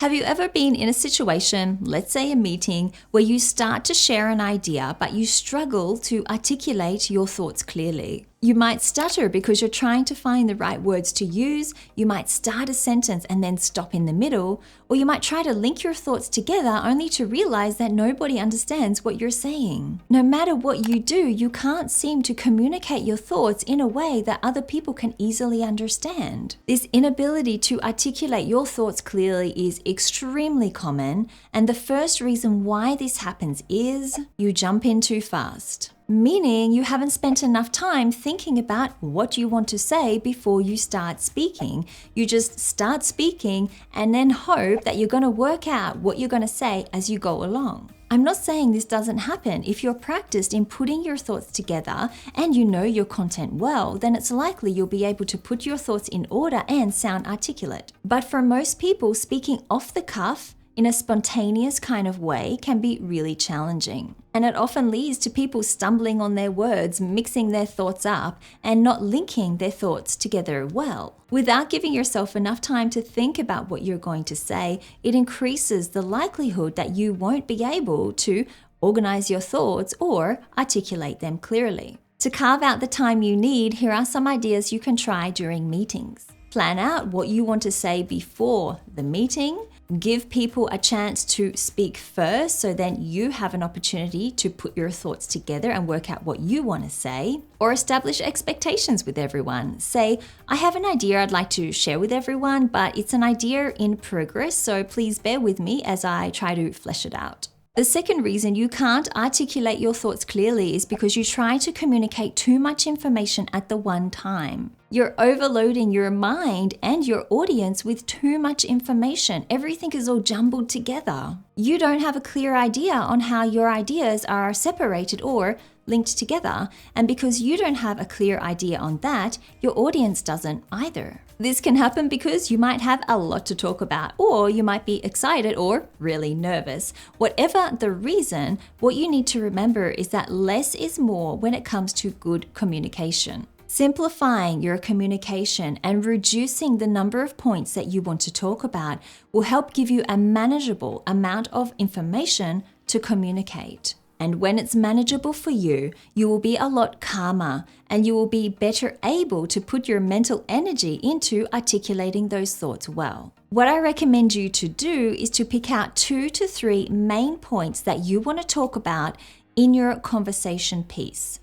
Have you ever been in a situation, let's say a meeting, where you start to share an idea but you struggle to articulate your thoughts clearly? You might stutter because you're trying to find the right words to use, you might start a sentence and then stop in the middle, or you might try to link your thoughts together only to realize that nobody understands what you're saying. No matter what you do, you can't seem to communicate your thoughts in a way that other people can easily understand. This inability to articulate your thoughts clearly is extremely common, and the first reason why this happens is you jump in too fast. Meaning you haven't spent enough time thinking about what you want to say before you start speaking. You just start speaking and then hope that you're going to work out what you're going to say as you go along. I'm not saying this doesn't happen. If you're practiced in putting your thoughts together and you know your content well, then it's likely you'll be able to put your thoughts in order and sound articulate. But for most people, speaking off the cuff in a spontaneous kind of way can be really challenging. And it often leads to people stumbling on their words, mixing their thoughts up, and not linking their thoughts together well. Without giving yourself enough time to think about what you're going to say, it increases the likelihood that you won't be able to organize your thoughts or articulate them clearly. To carve out the time you need, here are some ideas you can try during meetings. Plan out what you want to say before the meeting. Give people a chance to speak first, so then you have an opportunity to put your thoughts together and work out what you want to say. Or establish expectations with everyone. Say, I have an idea I'd like to share with everyone, but it's an idea in progress, so please bear with me as I try to flesh it out. The second reason you can't articulate your thoughts clearly is because you try to communicate too much information at the one time. You're overloading your mind and your audience with too much information. Everything is all jumbled together. You don't have a clear idea on how your ideas are separated or linked together. And because you don't have a clear idea on that, your audience doesn't either. This can happen because you might have a lot to talk about, or you might be excited or really nervous. Whatever the reason, what you need to remember is that less is more when it comes to good communication. Simplifying your communication and reducing the number of points that you want to talk about will help give you a manageable amount of information to communicate. And when it's manageable for you, you will be a lot calmer and you will be better able to put your mental energy into articulating those thoughts well. What I recommend you to do is to pick out 2 to 3 main points that you want to talk about in your conversation piece.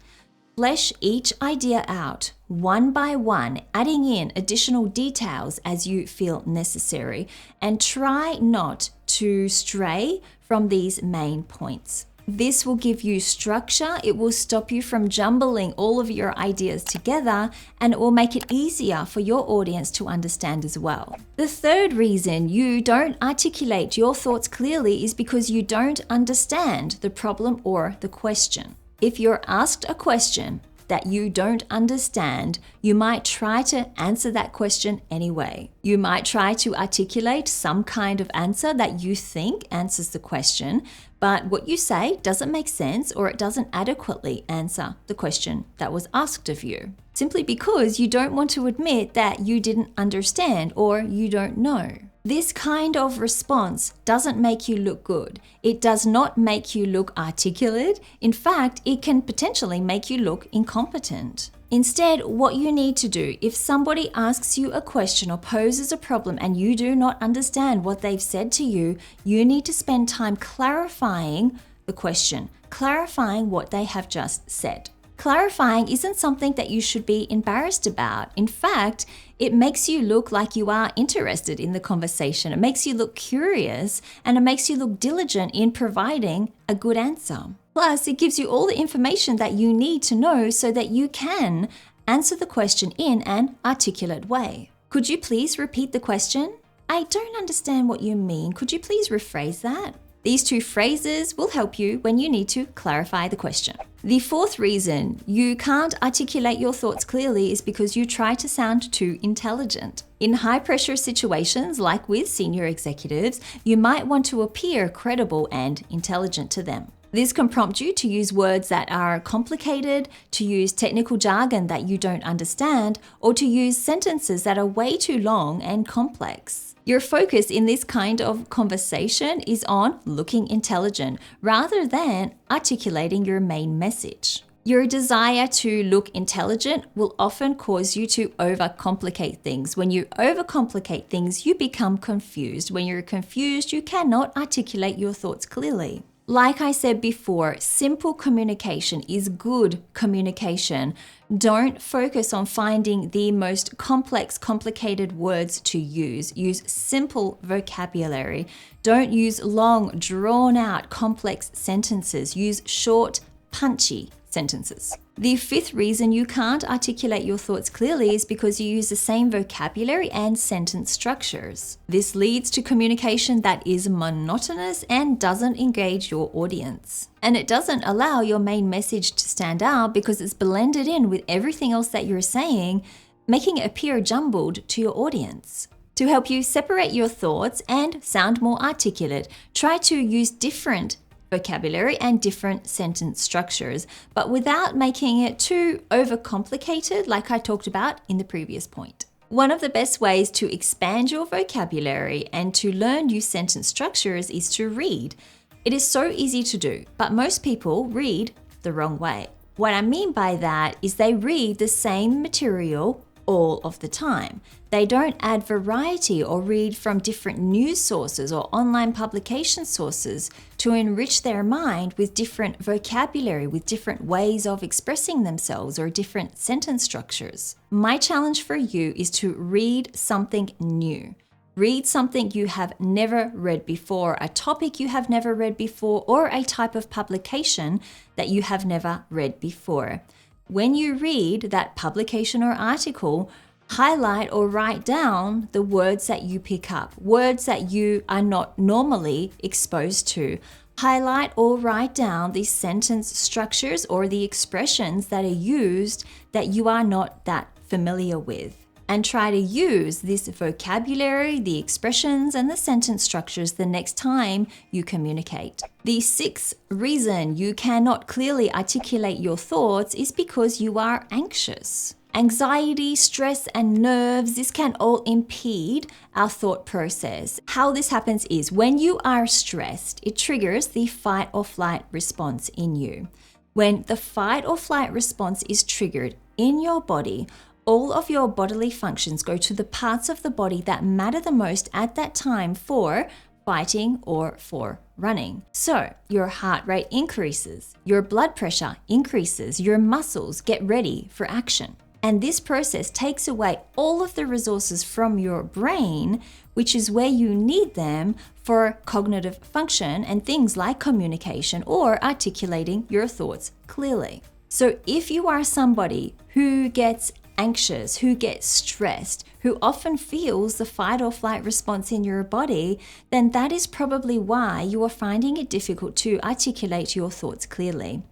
Flesh each idea out one by one, adding in additional details as you feel necessary, and try not to stray from these main points. This will give you structure, it will stop you from jumbling all of your ideas together, and it will make it easier for your audience to understand as well. The third reason you don't articulate your thoughts clearly is because you don't understand the problem or the question. If you're asked a question that you don't understand, you might try to answer that question anyway. You might try to articulate some kind of answer that you think answers the question, but what you say doesn't make sense or it doesn't adequately answer the question that was asked of you, simply because you don't want to admit that you didn't understand or you don't know. This kind of response doesn't make you look good. It does not make you look articulate. In fact, it can potentially make you look incompetent. Instead, what you need to do, if somebody asks you a question or poses a problem and you do not understand what they've said to you, you need to spend time clarifying the question, clarifying what they have just said. Clarifying isn't something that you should be embarrassed about. In fact, it makes you look like you are interested in the conversation. It makes you look curious and it makes you look diligent in providing a good answer. Plus, it gives you all the information that you need to know so that you can answer the question in an articulate way. Could you please repeat the question? I don't understand what you mean. Could you please rephrase that? These 2 phrases will help you when you need to clarify the question. The fourth reason you can't articulate your thoughts clearly is because you try to sound too intelligent. In high-pressure situations, like with senior executives, you might want to appear credible and intelligent to them. This can prompt you to use words that are complicated, to use technical jargon that you don't understand, or to use sentences that are way too long and complex. Your focus in this kind of conversation is on looking intelligent rather than articulating your main message. Your desire to look intelligent will often cause you to overcomplicate things. When you overcomplicate things, you become confused. When you're confused, you cannot articulate your thoughts clearly. Like I said before, simple communication is good communication. Don't focus on finding the most complex, complicated words to use. Use simple vocabulary. Don't use long, drawn-out, complex sentences. Use short, punchy sentences. The fifth reason you can't articulate your thoughts clearly is because you use the same vocabulary and sentence structures. This leads to communication that is monotonous and doesn't engage your audience. And it doesn't allow your main message to stand out because it's blended in with everything else that you're saying, making it appear jumbled to your audience. To help you separate your thoughts and sound more articulate, try to use different vocabulary and different sentence structures, but without making it too overcomplicated like I talked about in the previous point. One of the best ways to expand your vocabulary and to learn new sentence structures is to read. It is so easy to do, but most people read the wrong way. What I mean by that is they read the same material all of the time. They don't add variety or read from different news sources or online publication sources to enrich their mind with different vocabulary, with different ways of expressing themselves or different sentence structures. My challenge for you is to read something new. Read something you have never read before, a topic you have never read before, or a type of publication that you have never read before. When you read that publication or article, highlight or write down the words that you pick up, words that you are not normally exposed to. Highlight or write down the sentence structures or the expressions that are used that you are not that familiar with. And try to use this vocabulary, the expressions, and the sentence structures the next time you communicate. The sixth reason you cannot clearly articulate your thoughts is because you are anxious. Anxiety, stress, and nerves, this can all impede our thought process. How this happens is when you are stressed, it triggers the fight or flight response in you. When the fight or flight response is triggered in your body, all of your bodily functions go to the parts of the body that matter the most at that time for fighting or for running. So your heart rate increases, your blood pressure increases, your muscles get ready for action. And this process takes away all of the resources from your brain, which is where you need them for cognitive function and things like communication or articulating your thoughts clearly. So if you are somebody who gets anxious, who gets stressed, who often feels the fight or flight response in your body, then that is probably why you are finding it difficult to articulate your thoughts clearly.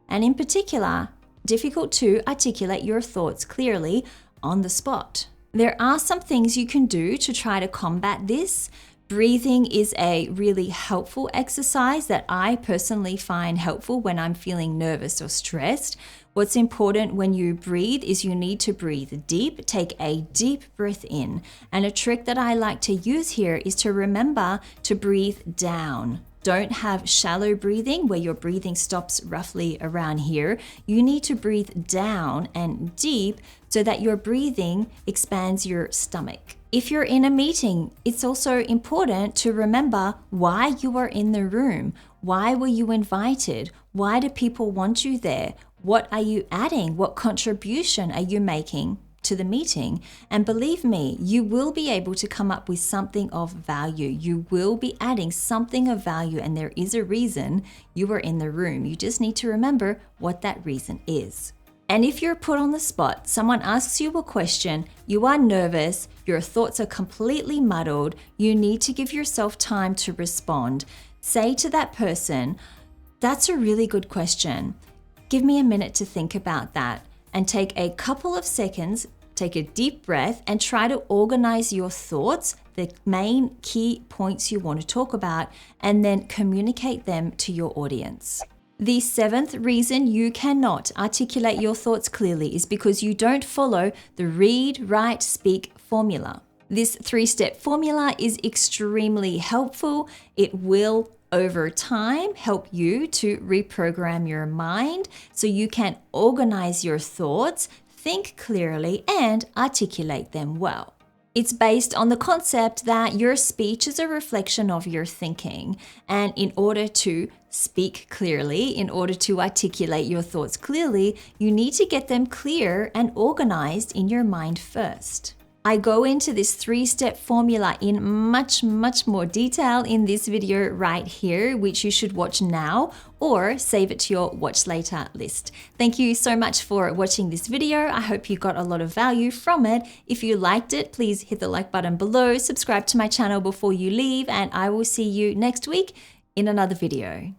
And in particular, difficult to articulate your thoughts clearly on the spot. There are some things you can do to try to combat this. Breathing is a really helpful exercise that I personally find helpful when I'm feeling nervous or stressed. What's important when you breathe is you need to breathe deep, take a deep breath in. And a trick that I like to use here is to remember to breathe down. Don't have shallow breathing where your breathing stops roughly around here. You need to breathe down and deep so that your breathing expands your stomach. If you're in a meeting, it's also important to remember why you are in the room. Why were you invited? Why do people want you there? What are you adding? What contribution are you making to the meeting? And believe me, you will be able to come up with something of value. You will be adding something of value, and there is a reason you are in the room. You just need to remember what that reason is. And if you're put on the spot, someone asks you a question, you are nervous, your thoughts are completely muddled, you need to give yourself time to respond. Say to that person, "That's a really good question. Give me a minute to think about that." And take a couple of seconds, take a deep breath, and try to organize your thoughts, the main key points you want to talk about, and then communicate them to your audience. The seventh reason you cannot articulate your thoughts clearly is because you don't follow the read, write, speak formula. This 3-step formula is extremely helpful. It will, over time, help you to reprogram your mind so you can organize your thoughts, think clearly, and articulate them well. It's based on the concept that your speech is a reflection of your thinking. And in order to speak clearly, in order to articulate your thoughts clearly, you need to get them clear and organized in your mind first. I go into this 3-step formula in much more detail in this video right here, which you should watch now or save it to your watch later list. Thank you so much for watching this video. I hope you got a lot of value from it. If you liked it, please hit the like button below, subscribe to my channel before you leave, and I will see you next week in another video.